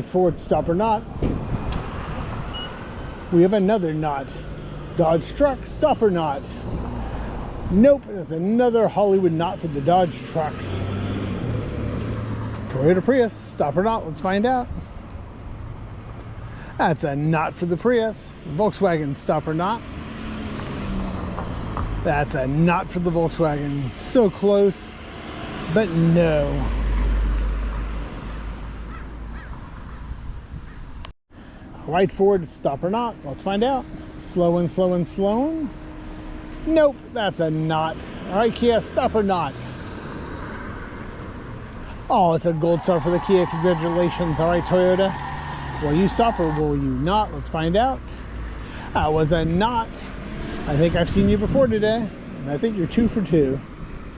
Ford, stop or not. We have another not. Dodge truck, stop or not. Nope, there's another Hollywood not for the Dodge trucks. Toyota Prius, stop or not, let's find out. That's a not for the Prius. Volkswagen, stop or not. That's a not for the Volkswagen. So close, but no. Right Ford, stop or not, let's find out. Slow and slow and slow. Nope, that's a not. All right, Kia, stop or not. Oh, it's a gold star for the Kia. Congratulations. All right, Toyota. Will you stop or will you not? Let's find out. That was a not. I think I've seen you before today, and I think you're 2 for 2.